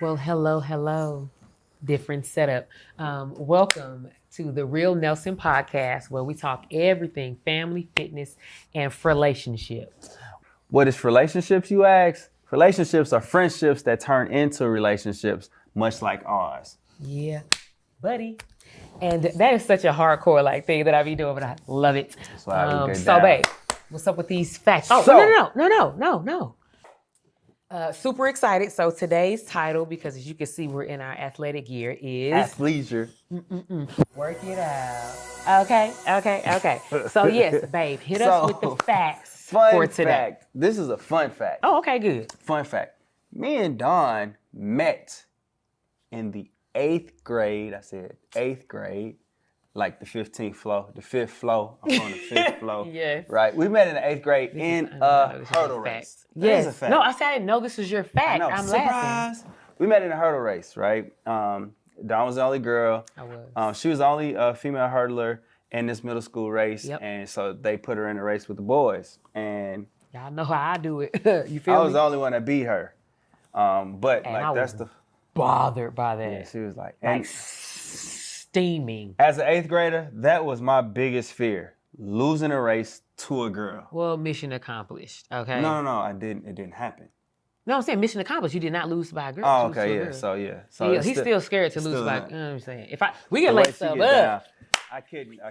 Well, hello. Different setup. Welcome to the Real Nelson podcast, where we talk everything family, fitness, and relationship. What is relationships, you ask? Relationships are friendships that turn into relationships, much like ours. Yeah, buddy. And that is such a hardcore thing that I be doing, but I love it. That's why we get So, down. babe, what's up with these facts? Oh, So- no. Super excited. So today's title, because as you can see, we're in our athletic gear, is Athleisure. Work it out. Okay. So yes, babe, hit us with the facts for today. Fact. This is a fun fact. Oh, okay, good. Fun fact. Me and Dawn met in the 8th grade. I said 8th grade, like the 15th floor, the 5th floor. I'm on the 5th floor. Yes. Right. We met in the 8th grade in a hurdle race. That is a Yes. fact. No, I said I didn't know this was your fact. I know. I'm Surprise. laughing. We met in a hurdle race, right? Dawn was the only girl. I was. She was the only female hurdler in this middle school race, Yep. and so they put her in a race with the boys. And Y'all know how I do it. You feel I me? was the only one that beat her. But And like I that's was the bothered by that. yeah. She was like, Like and steaming. as an 8th grader, that was my biggest fear: losing a race to a girl. Well, mission accomplished. Okay. No, I didn't. It didn't happen. No, I'm saying mission accomplished. You did not lose by a girl. Oh, You lose to okay, a yeah. girl. So yeah. He's it's still scared to it's lose still by. not- You know what I'm saying? We the get way laced she up. get down, I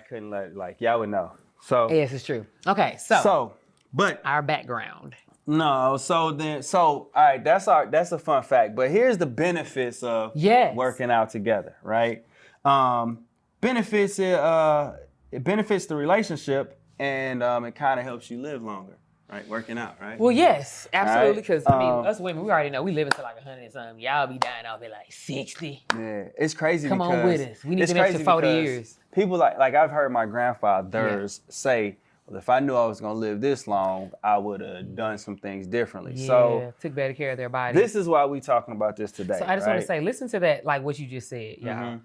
couldn't let y'all would know. So Yes, it's true. Okay, so but our background. no, all right, that's a fun fact. But here's the benefits of Yes. working out together, right? Benefits it benefits the relationship, and it kind of helps you live longer, right? Working out, right? Well, yes, absolutely. Because Right. us women, we already know we live into like 100 and something. Y'all be dying off at like 60. Yeah, it's crazy. Come on because with us. We need it's them extra crazy 40 because years. People like I've heard my grandfathers say, well, if I knew I was gonna live this long, I would have done some things differently. Yeah, So took better care of their body. this is why we talking about this today. So I just want right? to say, listen to that, like what you just said, y'all.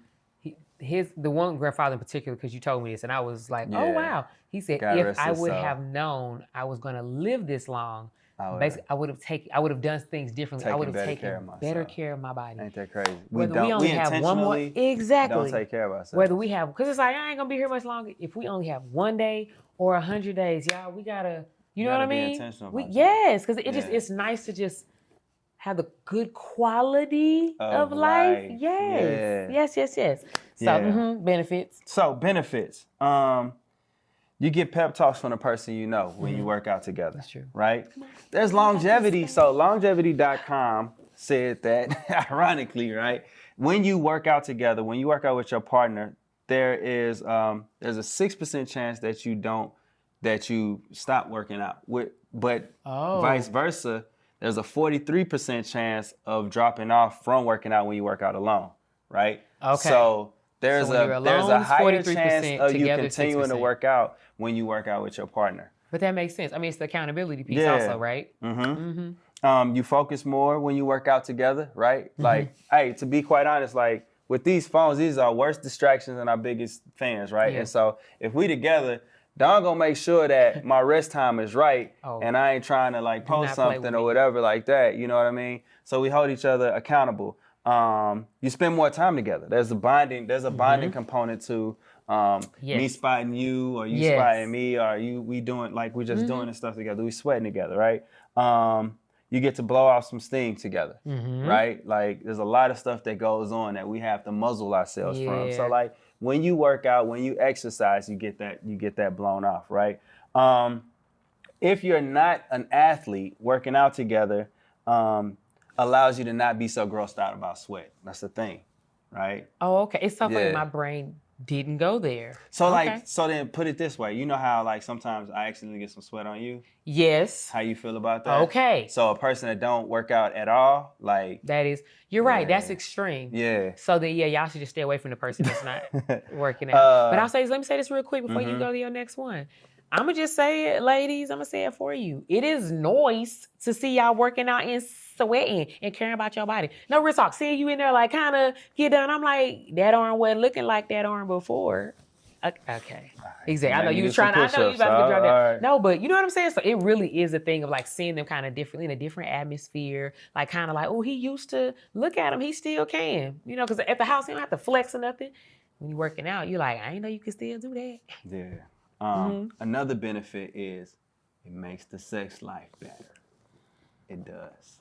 The one grandfather in particular, because you told me this, and I was like, oh Yeah. wow. He said, God if rest I his would soul. have known I was going to live this long, would've basically I would have done things differently. I taken would have better taken care of myself. better care of my body. Ain't that crazy? Whether we only have one more, intentionally exactly. don't take care of ourselves. Whether we have, because it's like I ain't gonna be here much longer. If we only have one day or 100 days, y'all, we gotta, you know what I gotta be mean? intentional about that. Yes, because Yeah. it's nice to just have the good quality of Of life. life. Yes. So Yeah. benefits. So benefits. You get pep talks from the person you know when you work out together. That's true. Right? There's longevity. So longevity.com said that, ironically, right? When you work out together, when you work out with your partner, there's a 6% chance that you stop working out. But Oh. vice versa, there's a 43% chance of dropping off from working out when you work out alone, right? Okay. So there's So when you're a alone, it's higher 43%, chance of you together, continuing to 6%. work out when you work out with your partner. But that makes sense. I mean, it's the accountability piece Yeah. also, right? You focus more when you work out together, right? Like, hey, to be quite honest, like with these phones, these are our worst distractions and our biggest fans, right? Yeah. And so if we together, Don gonna make sure that my rest time is right, Oh. and I ain't trying to like post not play something with or me. whatever like that. You know what I mean? So we hold each other accountable. You spend more time together. There's a bonding component to Yes. me spotting you or you Yes. spotting me or we doing like we're just doing this stuff together. We sweating together, right? You get to blow off some steam together, right? Like there's a lot of stuff that goes on that we have to muzzle ourselves from. So Yeah. like when you work out, when you exercise, you get that blown off, right? If you're not an athlete, working out together allows you to not be so grossed out about sweat. That's the thing, right? Oh, okay. It's so funny Yeah. my brain didn't go there. So Okay. so then put it this way. You know how like sometimes I accidentally get some sweat on you? Yes. How you feel about that? Okay. So a person that don't work out at all, like, That is, you're right. Yeah. That's extreme. yeah. So then, yeah, y'all should just stay away from the person that's not working out. But let me say this real quick before you go to your next one. I'm going to just say it, ladies. I'm going to say it for you. It is nice to see y'all working out and sweating and caring about your body. No, real talk. Seeing you in there like kind of get done. I'm like, that arm wasn't looking like that arm before. Okay. Exactly. I Now know you you do was trying. some I know you push-ups. about to drop All that. right. No, but you know what I'm saying. So it really is a thing of like seeing them kind of differently in a different atmosphere. Like kind of like, oh, he used to look at him. He still can. You know, because at the house he don't have to flex or nothing. When you're working out, you're like, I ain't know you can still do that. Yeah. Another benefit is it makes the sex life better. It does.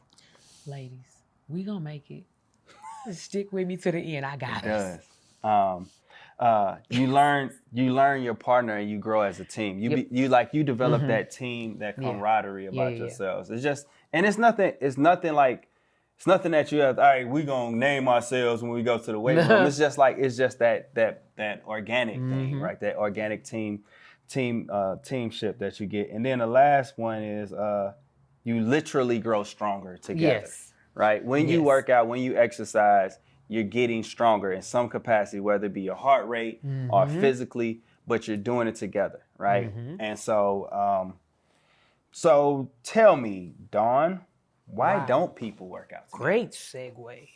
Ladies, we gonna make it. Stick with me to the end. I got us. It does. You learn your partner and you grow as a team. You develop that team, that camaraderie about yourselves. It's just, and it's nothing that you have, all right, we gonna name ourselves when we go to the weight room. It's just that organic thing, right? That organic teamship that you get. And then the last one is you literally grow stronger together. Yes. Right? When you work out, when you exercise, you're getting stronger in some capacity, whether it be your heart rate or physically, but you're doing it together, right? And so, so tell me, Dawn, why don't people work out together? Great segue.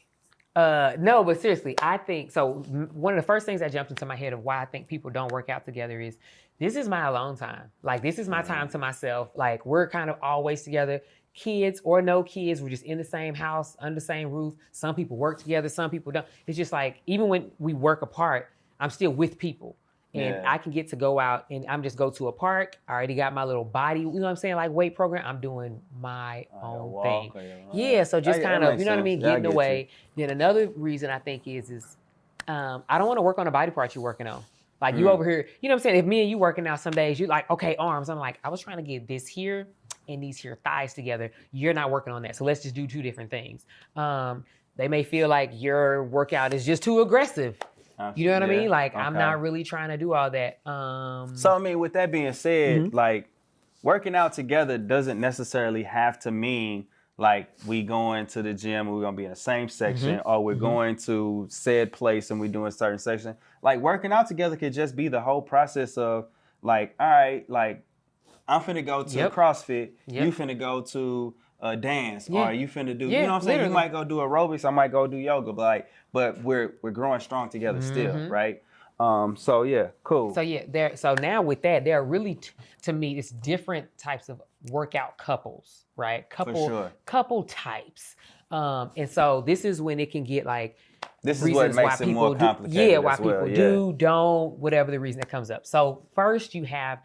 No, but seriously, I think, so one of the first things that jumped into my head of why I think people don't work out together is this is my alone time. Like, this is my time to myself. Like, we're kind of always together. Kids or no kids, we're just in the same house, under the same roof. Some people work together, some people don't. It's just like, even when we work apart, I'm still with people. And I can get to go out and I'm just go to a park. I already got my little body, you know what I'm saying? Like weight program, I'm doing my own thing. Yeah, so just kind of, you know what I mean? Getting away. Then another reason I think is I don't want to work on the body part you're working on. Like you over here, you know what I'm saying? If me and you working out some days, you're like, okay, arms. I'm like, I was trying to get this here and these here thighs together. You're not working on that. So let's just do two different things. They may feel like your workout is just too aggressive. You know what I mean? Like, I'm not really trying to do all that. So, I mean, with that being said, like, working out together doesn't necessarily have to mean, like, we going to the gym and we're going to be in the same section, or we're going to said place and we're doing a certain section. Like, working out together could just be the whole process of, like, all right, like, I'm finna go to CrossFit, you finna go to a dance, or you finna do, you know what I'm saying? Literally. You might go do aerobics, I might go do yoga, but we're growing strong together still, right? So yeah, cool. So yeah, so now with that, there are really, to me, it's different types of workout couples, right? Couple types. And so this is when it can get like, this is what makes it more complicated. Yeah, why people do, don't, whatever the reason that comes up. So first you have,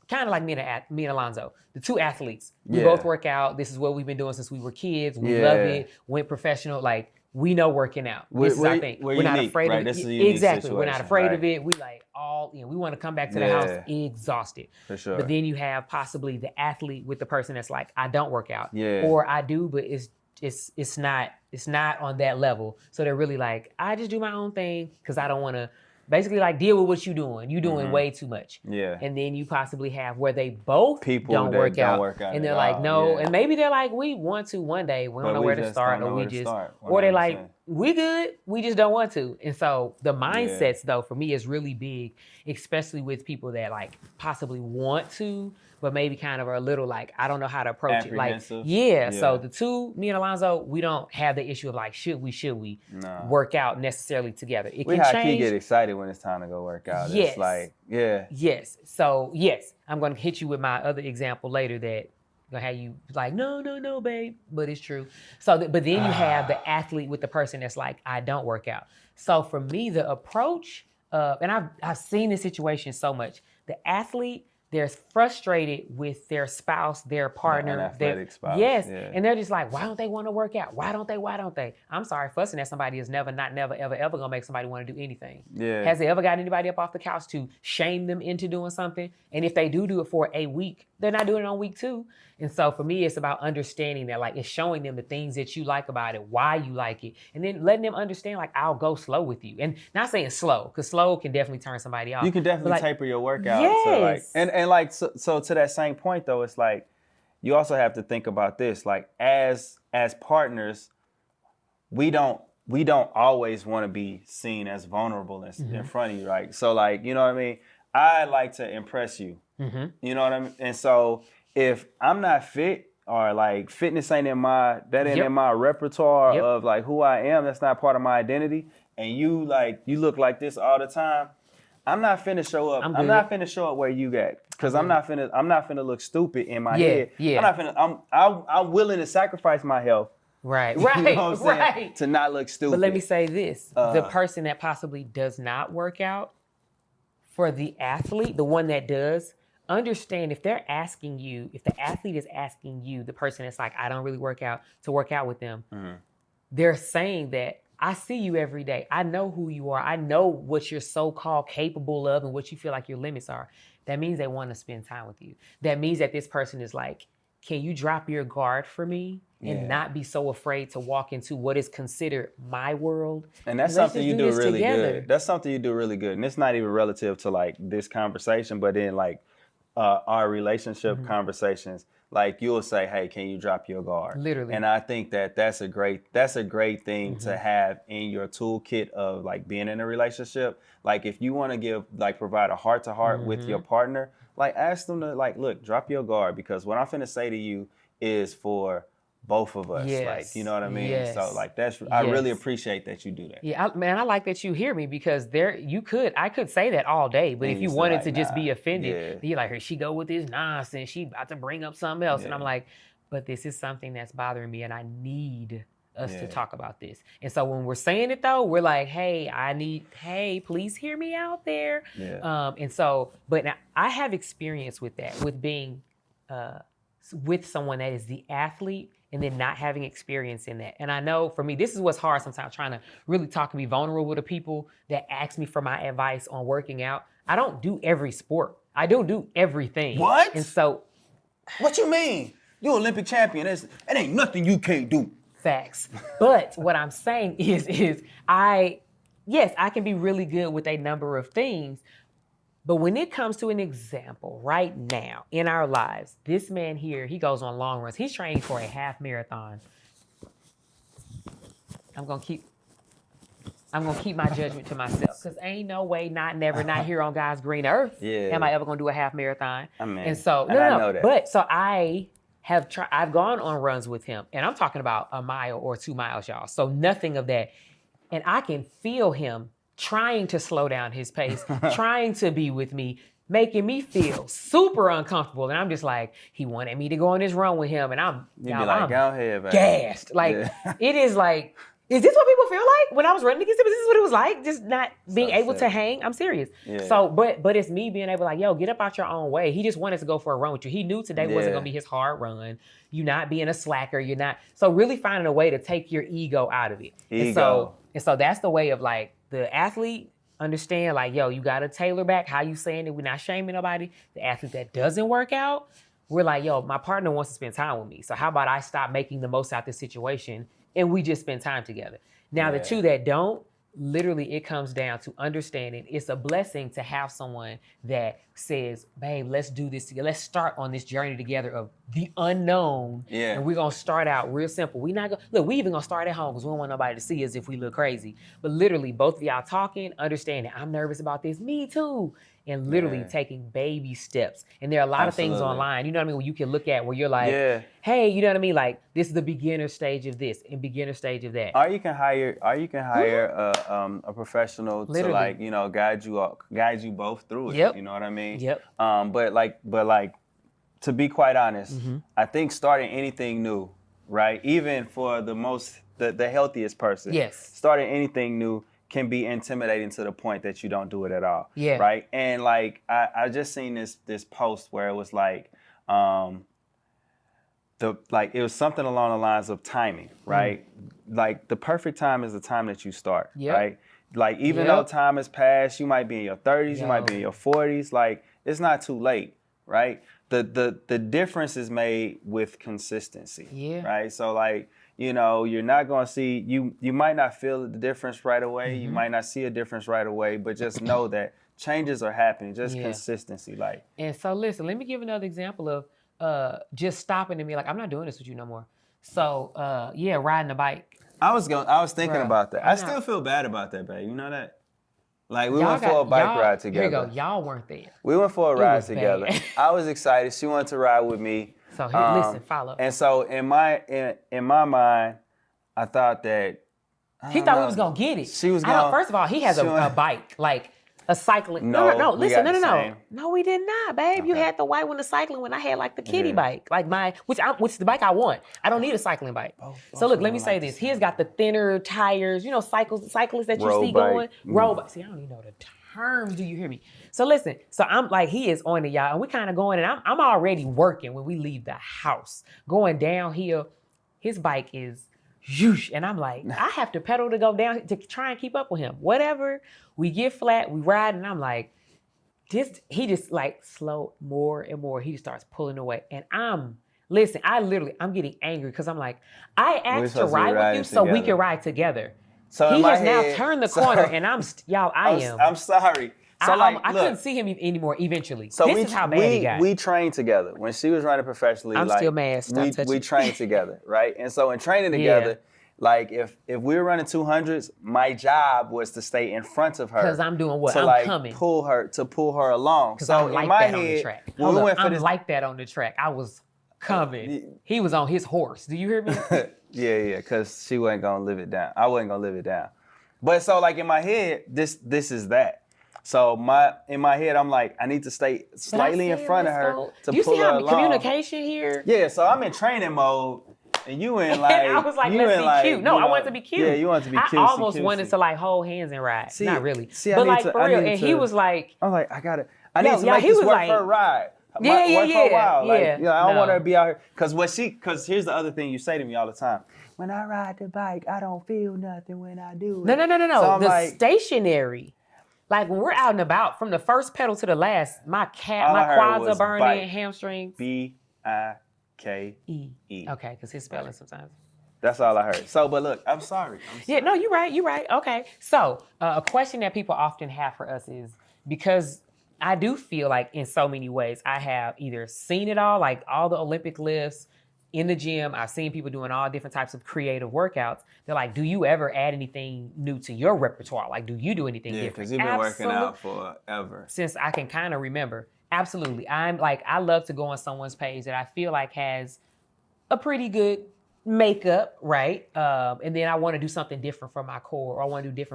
kind of like me and Alonzo, the two athletes. We both work out. This is what we've been doing since we were kids. We love it. Went professional. Like, we know working out. This is our thing. We're not afraid of it. This is a unique situation, we're not afraid of it. We like all, we want to come back to the house exhausted. For sure. But then you have possibly the athlete with the person that's like, I don't work out. Or I do, but it's not on that level. So they're really like, I just do my own thing because I don't want to basically like deal with what you're doing. You're doing way too much. Yeah. And then you possibly have where they both don't work out. And they're like, no. And maybe they're like, we want to one day. We don't know where to start, or we just, or they're like, we good. We just don't want to. And so the mindsets though, for me is really big, especially with people that like possibly want to, but maybe kind of are a little like, I don't know how to approach it. Like, so the two, me and Alonzo, we don't have the issue of like, should we work out necessarily together? It can change. We get excited when it's time to go work out. Yes. It's like, Yes. So yes, I'm going to hit you with my other example later that gonna have you like, no, babe, but it's true. So, but then you have the athlete with the person that's like, I don't work out. So for me, the approach, and I've seen this situation so much. The athlete, they're frustrated with their spouse, their partner, their spouse. Yes, and they're just like, why don't they want to work out? Why don't they? I'm sorry, fussing at somebody is never, ever gonna make somebody want to do anything. Yeah. Has it ever got anybody up off the couch to shame them into doing something? And if they do it for a week, they're not doing it on week 2. And so for me, it's about understanding that, like, it's showing them the things that you like about it, why you like it, and then letting them understand, like, I'll go slow with you. And not saying slow, because slow can definitely turn somebody off. You can definitely taper your workout. Yes. To like, so to that same point though, it's like, you also have to think about this, like, as partners, we don't always want to be seen as vulnerable in front of you, right? So like, you know what I mean? I like to impress you. You know what I mean? And so if I'm not fit, or like fitness ain't in my repertoire of like who I am, that's not part of my identity, and you look like this all the time, I'm not finna show up. I'm not finna show up where you got, because I'm not finna look stupid in my head. Yeah. I'm willing to sacrifice my health. Right. You know what I'm saying? Right. To not look stupid. But let me say this: the person that possibly does not work out, for the athlete, the one that does, understand if they're asking you, if the athlete is asking you, the person that's like, I don't really work out, to work out with them, they're saying that I see you every day. I know who you are. I know what you're so-called capable of and what you feel like your limits are. That means they want to spend time with you. That means that this person is like, can you drop your guard for me and not be so afraid to walk into what is considered my world? And that's something you do really good. That's something you do really good. And it's not even relative to like this conversation, but in like our relationship conversations, like you'll say, hey, can you drop your guard? Literally. And I think that that's a great thing to have in your toolkit of like being in a relationship. Like if you want to provide a heart to heart with your partner, like ask them to like, look, drop your guard, because what I'm finna say to you is for both of us. Yes. Like, you know what I mean? Yes. So like I really appreciate that you do that. Yeah, I like that you hear me, because I could say that all day, but if you wanted to just be offended, you're like, here she go with this nonsense, she about to bring up something else. And I'm like, but this is something that's bothering me and I need us to talk about this. And so when we're saying it though, we're like, hey, please hear me out there. Yeah. And so, but now I have experience with that, with being with someone that is the athlete and then not having experience in that. And I know for me, this is what's hard sometimes, trying to really talk and be vulnerable to people that ask me for my advice on working out. I don't do every sport. I don't do everything. What? And so. What you mean? You're Olympic champion. It ain't nothing you can't do. Facts. But what I'm saying is I can be really good with a number of things. But when it comes to an example right now in our lives, this man here, he goes on long runs. He's training for a half marathon. I'm gonna keep my judgment to myself, because ain't no way, not never, not here on God's green earth am I ever gonna do a half marathon. I mean, and so I know that. But so I've gone on runs with him, and I'm talking about a mile or 2 miles, y'all. So nothing of that. And I can feel him trying to slow down his pace, trying to be with me, making me feel super uncomfortable. And I'm just like, he wanted me to go on this run with him. And I'm go ahead, man. Gassed. Like, it is like, is this what people feel like when I was running against him? Is this what it was like? Just not being able to hang? I'm serious. Yeah. So, but it's me being able, like, yo, get up out your own way. He just wanted to go for a run with you. He knew today wasn't going to be his hard run. You're not being a slacker. You're not. So really finding a way to take your ego out of it. And so that's the way of like the athlete understand, like, yo, you got to tailor back how you saying it. We're not shaming nobody. The athlete that doesn't work out, we're like, yo, my partner wants to spend time with me. So how about I stop making the most out of this situation and we just spend time together. Now, the two that don't, literally it comes down to understanding it's a blessing to have someone that says, babe, let's do this together. Let's start on this journey together of the unknown. Yeah. And we're going to start out real simple. We even going to start at home because we don't want nobody to see us if we look crazy. But literally both of y'all talking, understanding, I'm nervous about this. Me too. And literally taking baby steps. And there are a lot of things online, you know what I mean, where you can look at where you're like, hey, you know what I mean? Like, this is the beginner stage of this and beginner stage of that. Or you can hire a professional to, like, you know, guide you both through it. Yep. You know what I mean? Yep. But like to be quite honest, I think starting anything new, right? Even for the healthiest person, starting anything new can be intimidating to the point that you don't do it at all. Yeah. Right. And like I just seen this post where it was like it was something along the lines of timing, right? Like the perfect time is the time that you start, right? Like even though time has passed, you might be in your 30s, you might be in your 40s, like it's not too late, right? The difference is made with consistency, right? So like, you know, you're not going to see, you might not feel the difference right away. You might not see a difference right away, but just know that changes are happening, just consistency. Like. And so listen, let me give another example of just stopping and be like, I'm not doing this with you no more. So riding a bike. I was thinking about that. I still feel bad about that, babe. You know that? Like we went for a bike ride together. Here you go. Y'all weren't there. We went for a ride together. I was excited. She wanted to ride with me. So listen, follow. And so in my mind, I thought that he thought we was gonna get it. She was gonna. First of all, he has a bike. Like A cycling. No, No. we Listen, got the no. same. No, we did not, babe. You Okay. had the white one, the cycling one. I had like the kiddie Yeah. bike, like which is the bike I want. I don't need a cycling bike. So look, let me say this. His got the thinner tires, cyclists that you Road see bike. going. Road bike. See, I don't even know the terms. Do you hear me? So listen. So I'm like, he is on it, y'all, and we kind of going, and I'm already working when we leave the house, going downhill. His bike is. Whoosh, and I'm like, I have to pedal to go down to try and keep up with him. Whatever, we get flat, we ride, and I'm like, he just like slow more and more. He just starts pulling away, and I'm getting angry because I'm like, I asked to ride with you so we can ride together. So he in my has now head- turned the corner, and I'm I'm sorry. So I couldn't see him anymore. Eventually, So this is how bad he got. We trained together when she was running professionally. I'm still mad. Stop touching. We trained together, right? And so in training together, like if we were running 200s, my job was to stay in front of her because I'm doing what? to I'm coming. pull her along. Because So I'm like in my that head, on the track. when we went for I'm this, like that on the track. I was coming. He was on his horse. Do you hear me? yeah, because she wasn't gonna live it down. I wasn't gonna live it down. But so like in my head, this is that. So in my head, I'm like, I need to stay slightly in front of her to you pull see her how along. communication here? Yeah, so I'm in training mode, and you in like. I was like, let's be cute. No, I want to be cute. Yeah, you want to be cute. I almost wanted to like hold hands and ride. See, not really, see, but like for real. And he was like, I was like, I need to make this work for a ride. Work for a while. Like, I don't want her to be out here. Because here's the other thing you say to me all the time. When I ride the bike, I don't feel nothing when I do it. No. So I'm the like, stationary. Like when we're out and about, from the first pedal to the last, my quads are burning, bike. hamstrings. BIKE. Okay, because his spelling sometimes. That's all I heard. So, but look, I'm sorry. Yeah, no, you're right. Okay. So a question that people often have for us is, because I do feel like in so many ways I have either seen it all, like all the Olympic lifts in the gym. I've seen people doing all different types of creative workouts. They're like, do you ever add anything new to your repertoire? Like, do you do anything different? Yeah, because you've been working out forever. Since I can kind of remember. Absolutely. I'm like, I love to go on someone's page that I feel like has a pretty good makeup, right? And then I want to do something different for my core, or I want to do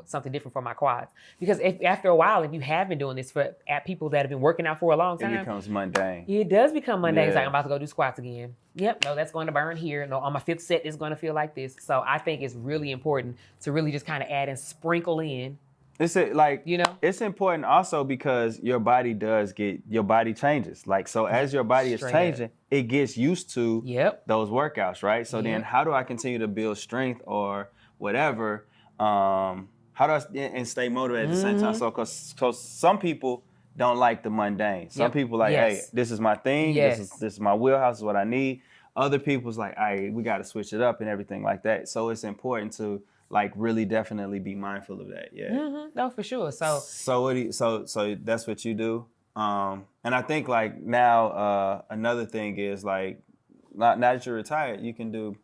something different for my quads. Because after a while, if you have been doing this at people that have been working out for a long time, it becomes mundane. It does become mundane. Yeah. It's like, I'm about to go do squats again. Yep, no, that's going to burn here. No, on my fifth set, it's going to feel like this. So I think it's really important to really just kind of add and sprinkle in. It's it's important also because your body changes. Like, so as your body is changing, it gets used to those workouts, right? So then how do I continue to build strength or whatever? How do I and stay motivated at the same time? So because some people don't like the mundane. Some people like, hey, this is my thing. This is my wheelhouse, is what I need. Other people's like, we got to switch it up and everything like that. So it's important to like really definitely be mindful of that. Yeah. Mm-hmm. No, for sure. So so that's what you do. And I think like now another thing is like now that you're retired, you can do.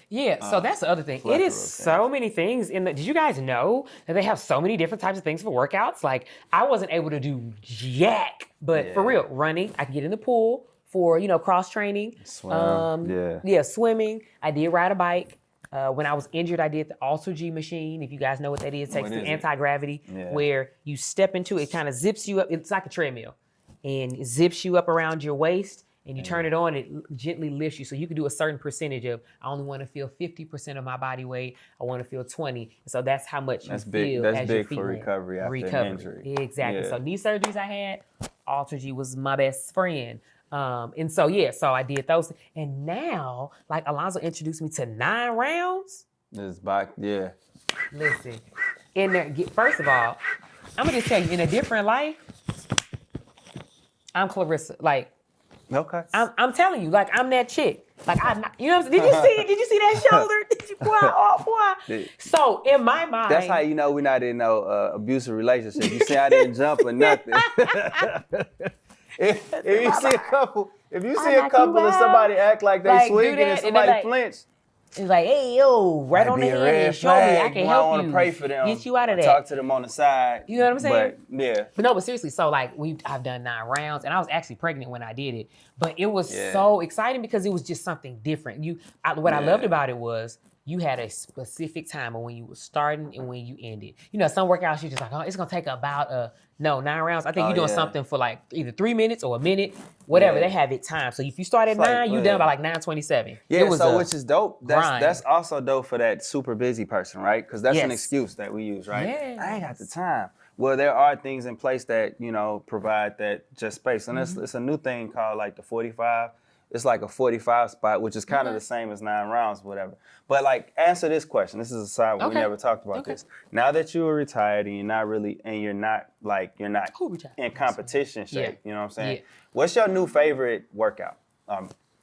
Yeah, so that's the other thing. It is so many things did you guys know that they have so many different types of things for workouts? Like, I wasn't able to do jack, but for real, running, I can get in the pool for, cross training. Swim, swimming. I did ride a bike. When I was injured, I did the Alter G machine. If you guys know what that is, it takes the anti-gravity where you step into it, kind of zips you up. It's like a treadmill, and it zips you up around your waist, and you turn it on, it gently lifts you. So you can do a certain percentage of, I only want to feel 50% of my body weight. I want to feel 20. So that's how much you feel. That's big for recovery after an injury. Exactly. Yeah. So these surgeries I had, Alter G was my best friend. And so I did those. And now, like, Alonzo introduced me to 9 rounds. This back, yeah. Listen, in there, you all, I'm gonna just tell you, in a different life, I'm Clarissa. Like, okay. I'm telling you, like, I'm that chick. Like, you know what I'm saying? Did you see it? Did you see that shoulder? Did you boy? Oh, boy. So, in my mind. That's how you know we're not in no abusive relationship. You see I didn't jump or nothing. If you see a couple and somebody act like they swinging and somebody flinch. It's like, hey, yo, right on the head and show me I can help you. I want to pray for them. Get you out of that. Talk to them on the side. You know what I'm saying? But seriously, so like I've done 9 rounds, and I was actually pregnant when I did it. But it was so exciting because it was just something different. What I loved about it was you had a specific time of when you were starting and when you ended. You know, some workouts you're just like, oh, it's gonna take about 9 rounds. I think you're doing something for like either 3 minutes or a minute, whatever. They have it timed. So if you start at 9, you done by like 9:27. Yeah, so which is dope. That's also dope for that super busy person, right? Because that's an excuse that we use, right? Yes. I ain't got the time. Well, there are things in place that, you know, provide that just space. And it's a new thing called like the 45. It's like a 45 spot, which is kind of the same as 9 rounds, whatever. But like, answer this question. This is a side we never talked about this. Now that you are retired and you're not in competition shape, you know what I'm saying? Yeah. What's your new favorite workout,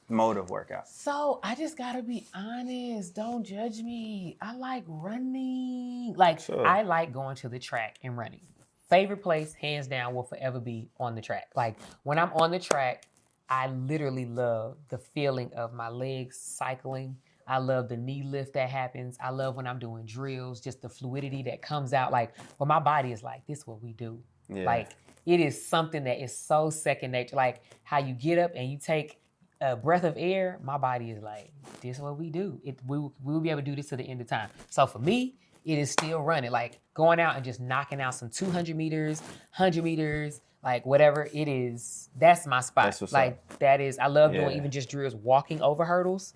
mode of workout? So I just gotta be honest. Don't judge me. I like running. Like I like going to the track and running. Favorite place, hands down, will forever be on the track. Like when I'm on the track, I literally love the feeling of my legs cycling. I love the knee lift that happens. I love when I'm doing drills, just the fluidity that comes out. Like, well, my body is like, this is what we do. Yeah. Like, it is something that is so second nature. Like, how you get up and you take a breath of air, my body is like, this is what we do. We will be able to do this to the end of time. So for me, it is still running. Like, going out and just knocking out some 200 meters, 100 meters, like whatever it is, that's my spot. Like that is, I love doing even just drills, walking over hurdles.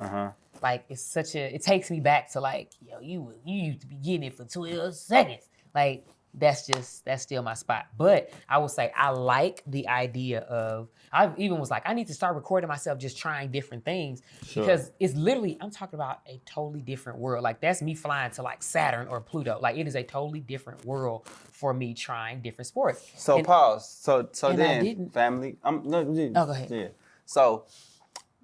Like it's it takes me back to like, yo, you used to be getting it for 12 seconds. Like that's still my spot. But I will say I like the idea of, I even was like, I need to start recording myself just trying different things because it's literally, I'm talking about a totally different world. Like that's me flying to like Saturn or Pluto. Like it is a totally different world for me trying different sports. So pause. So then family. Go ahead. Yeah. So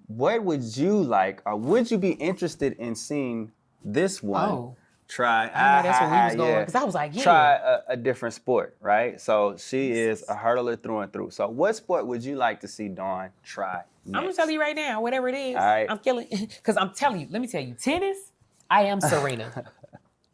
what would you like, or would you be interested in seeing this one? Try. I know that's where we was going because I was like, try a different sport, right? So she is a hurdler through and through. So what sport would you like to see Dawn try next? I'm gonna tell you right now, whatever it is, all right. I'm killing. Because I'm telling you, let me tell you, tennis, I am Serena.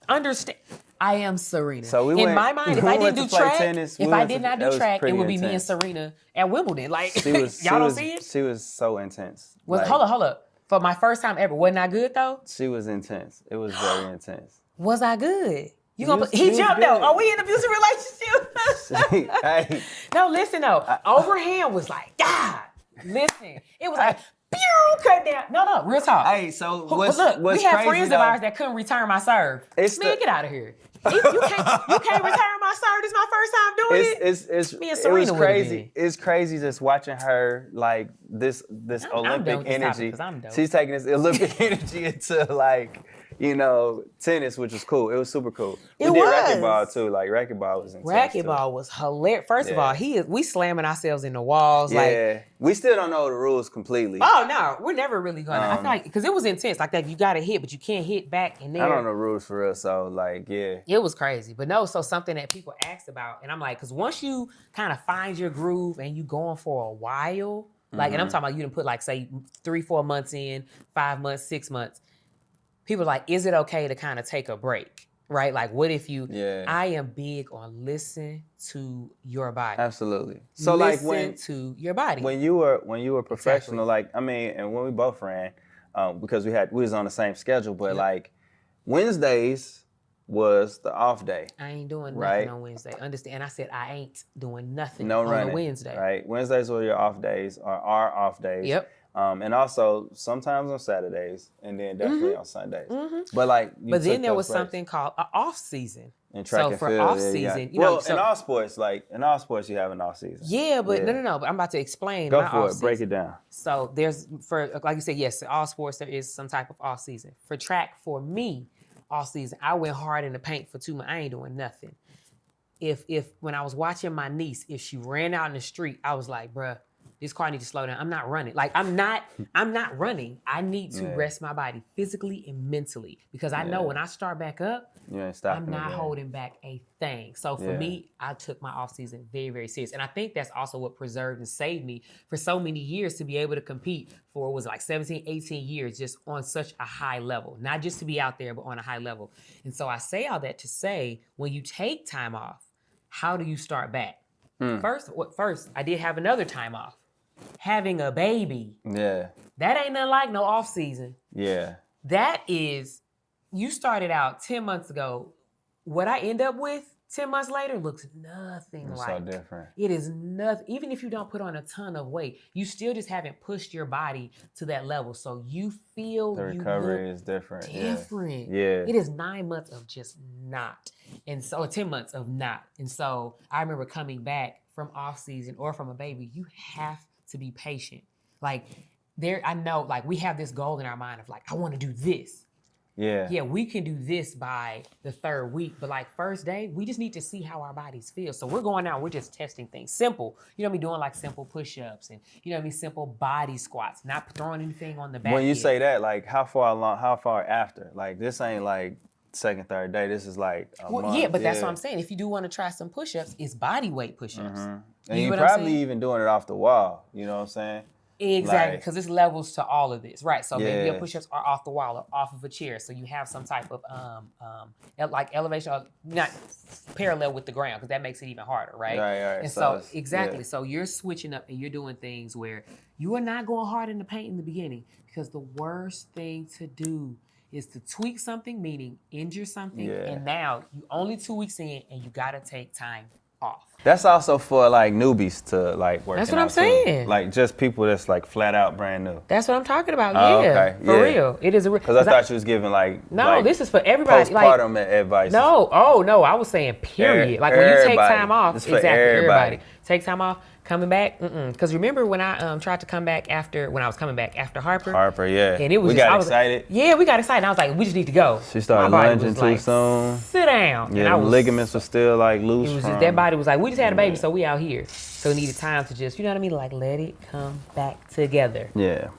Understand? I am Serena. So in my mind, if I didn't do track, if I did not do track, it would be me and Serena at Wimbledon. Like y'all don't see it? She was so intense. Hold up. For my first time ever, wasn't I good though? She was intense. It was very intense. Was I good? He jumped though. Are we in an abusive relationship? Hey. No, listen though. Overhand was like, God. Listen, it was like, pew, cut down. No, real talk. Hey, so what's we had crazy friends though, of ours that couldn't return my serve. Get out of here. You can't return my serve. This is my first time doing it. Me and Serena, it was crazy. It's crazy just watching her like this Olympic energy. She's taking this Olympic energy into like, you know, tennis, which was cool. It was super cool. We did racquetball too. Like racquetball was intense. Racquetball was hilarious. First of all, we slamming ourselves in the walls. Yeah. Like we still don't know the rules completely. Oh no, we're never really gonna. I feel like because it was intense. Like that, you gotta hit, but you can't hit back in there. I don't know rules for real, so like it was crazy. But no, so something that people asked about, and I'm like, because once you kind of find your groove and you going for a while, like, and I'm talking about you didn't put like say 3-4 months in, 5 months, 6 months. People are like, is it okay to kind of take a break, right? Like, what if you? Yeah. I am big on listen to your body. Absolutely. So listen to your body. When you were professional, like I mean, and when we both ran, because we was on the same schedule, but like Wednesdays was the off day. I ain't doing nothing on Wednesday. Understand? And I said I ain't doing nothing on a Wednesday. Right. Wednesdays were your off days, or our off days. Yep. And also sometimes on Saturdays, and then definitely on Sundays. But then there was something called an off season. In track and for field, off season, in all sports, you have an off season. Yeah, but no. But I'm about to explain. Go for it. Break it down. So there's like you said, yes, all sports there is some type of off season. For track, for me, off season, I went hard in the paint for 2 months. I ain't doing nothing. If when I was watching my niece, if she ran out in the street, I was like, bruh, this car needs to slow down. I'm not running. Like I'm not running. I need to rest my body physically and mentally because I know when I start back up, I'm not holding back a thing. So for me, I took my off season very, very serious. And I think that's also what preserved and saved me for so many years to be able to compete for, was like 17, 18 years, just on such a high level, not just to be out there, but on a high level. And so I say all that to say, when you take time off, how do you start back? First, I did have another time off. Having a baby. Yeah. That ain't nothing like no off season. Yeah. That is you started out 10 months ago. What I end up with 10 months later looks nothing It's like. so different. It is nothing. Even if you don't put on a ton of weight, you still just haven't pushed your body to that level. So you feel The recovery is different. different. Yeah. It is 9 months of just not. And so 10 months of not. And so I remember coming back from off season or from a baby, you have to be patient. Like I know, like we have this goal in our mind of like, I want to do this. Yeah, we can do this by the 3rd week, but like first day, we just need to see how our bodies feel. So we're going out, we're just testing things. Simple. You know me doing like simple push-ups and simple body squats, not throwing anything on the back. When you say that, like how far after? Like this ain't like 2nd, 3rd day. This is like a month. Yeah, but that's what I'm saying. If you do want to try some push-ups, it's body weight push-ups. And you're probably even doing it off the wall. You know what I'm saying? Exactly, because there's levels to all of this, right? So maybe your push-ups are off the wall or off of a chair, so you have some type of like elevation, not parallel with the ground, because that makes it even harder, right? Right. And so exactly, so you're switching up and you're doing things where you are not going hard in the paint in the beginning, because the worst thing to do is to tweak something, meaning injure something, and now you only 2 weeks in and you gotta take time off. That's also for like newbies to like work. That's what I'm saying. Like just people that's like flat out brand new. That's what I'm talking about. Okay. For real. It is a real. Because I thought you was giving like this is for everybody. Postpartum advice. No, I was saying period. Like when you take time off, it's for everybody. Take time off. Coming back, because remember when I tried to come back when I was coming back after Harper. And it was we got excited. Yeah, we got excited. I was like, we just need to go. She started lunging too soon. Sit down. Yeah, and ligaments were still like loose. It was just that body was like, we just had a baby, so we out here. So we needed time to just, you know what I mean, like let it come back together. Yeah.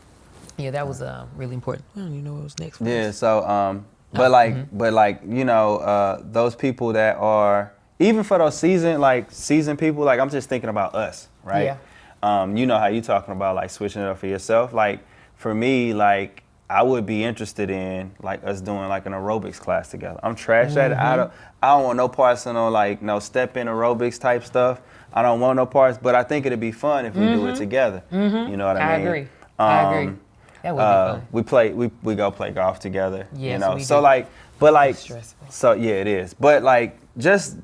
Yeah, that was really important. I don't even know what was next. Yeah. So but like those people that are. Even for those seasoned people, like I'm just thinking about us, right? Yeah. You know how you talking about like switching it up for yourself. Like for me, like I would be interested in like us doing like an aerobics class together. I'm trash at it. I don't want no parts in like no step in aerobics type stuff. I don't want no parts, but I think it'd be fun if we do it together. You know what I mean? I agree. That would be fun. We go play golf together. Yes, we so do. like, but like, stressful. So yeah, it is. But like, just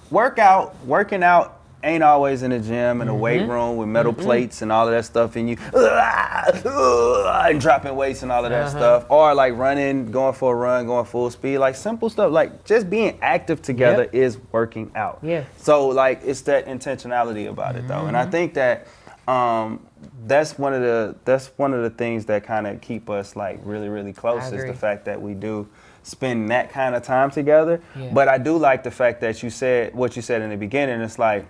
working out ain't always in the gym in the weight room with metal plates and all of that stuff, and you and dropping weights and all of that stuff, or like running, going for a run, going full speed, like simple stuff, like just being active together is working out. Yeah. So like it's that intentionality about it though, and I think that that's one of the things that kind of keep us like really, really close is the fact that we do spend that kind of time together. Yeah. But I do like the fact that you said what you said in the beginning. It's like,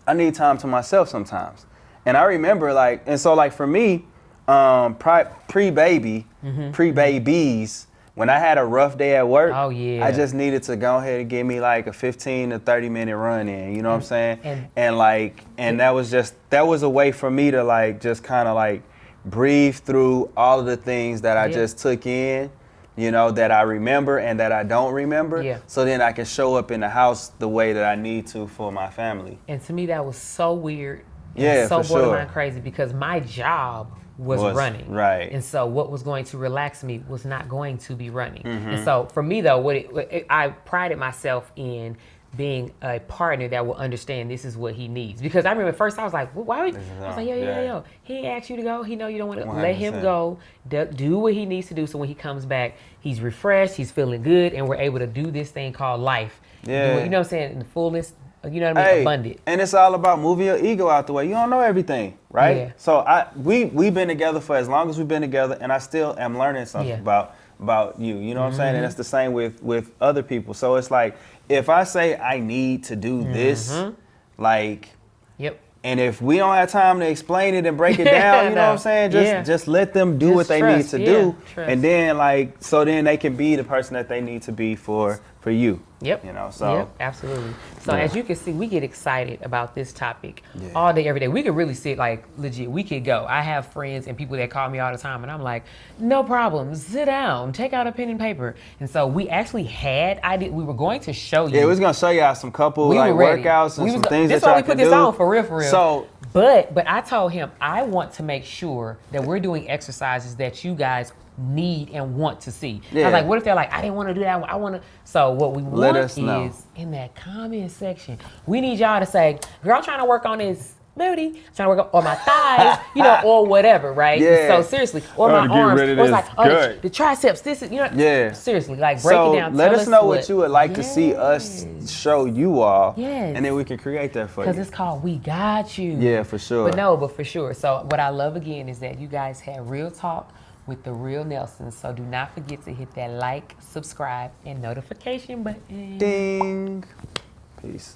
I need time to myself sometimes. And I remember like, and so like for me, pre-babies, when I had a rough day at work, I just needed to go ahead and give me like a 15 to 30 minute run in, you know what I'm saying? And that was a way for me to like, just kind of like breathe through all of the things that I just took in. You know, that I remember and that I don't remember. Yeah. So then I can show up in the house the way that I need to for my family. And to me, that was so weird. Yeah, so borderline crazy because my job was running. Right. And so what was going to relax me was not going to be running. And so for me, though, I prided myself in being a partner that will understand this is what he needs. Because I remember at first I was like, well, why would I was like, yo. He ain't asked you to go. He know you don't want to. Let him go. Do what he needs to do. So when he comes back, he's refreshed, he's feeling good, and we're able to do this thing called life. Yeah. You know what I'm saying? In the fullness, you know what I mean? Abundant. And it's all about moving your ego out the way. You don't know everything, right? Yeah. So we've been together for as long as we've been together, and I still am learning something about you. You know what I'm saying? And it's the same with other people. So it's like, if I say I need to do this, like, and if we don't have time to explain it and break it down, you know what I'm saying? Just let them do what they need to do. And then like, so then they can be the person that they need to be for you. Yep. You know, so. Yep, absolutely. So as you can see, we get excited about this topic all day, every day. We could really sit like legit, we could go. I have friends and people that call me all the time and I'm like, no problem, sit down, take out a pen and paper. And so we actually we were going to show you. Yeah, we was going to show y'all some couple like workouts and some things that y'all can do. That's why we put this on for real. So, but I told him, I want to make sure that we're doing exercises that you guys need and want to see. I Yeah. was like, what if they're like, I didn't want to do that. I want to. So what we Let want us know. is in that comment section, we need y'all to say, girl, I'm trying to work on this booty, trying to work on my thighs, you know, or whatever, right? Yeah. So seriously, or my to get arms, rid of or it's this like, oh, gut. the triceps, this is, you know, Yeah. seriously, like break it down. Let Tell us know what what you would like to see us show you all. Yes. And then we can create that for you. Because it's called We Got You. Yeah, for sure. But for sure. So what I love again is that you guys had real talk with the real Nelson. So do not forget to hit that like, subscribe, and notification button. Ding. Peace.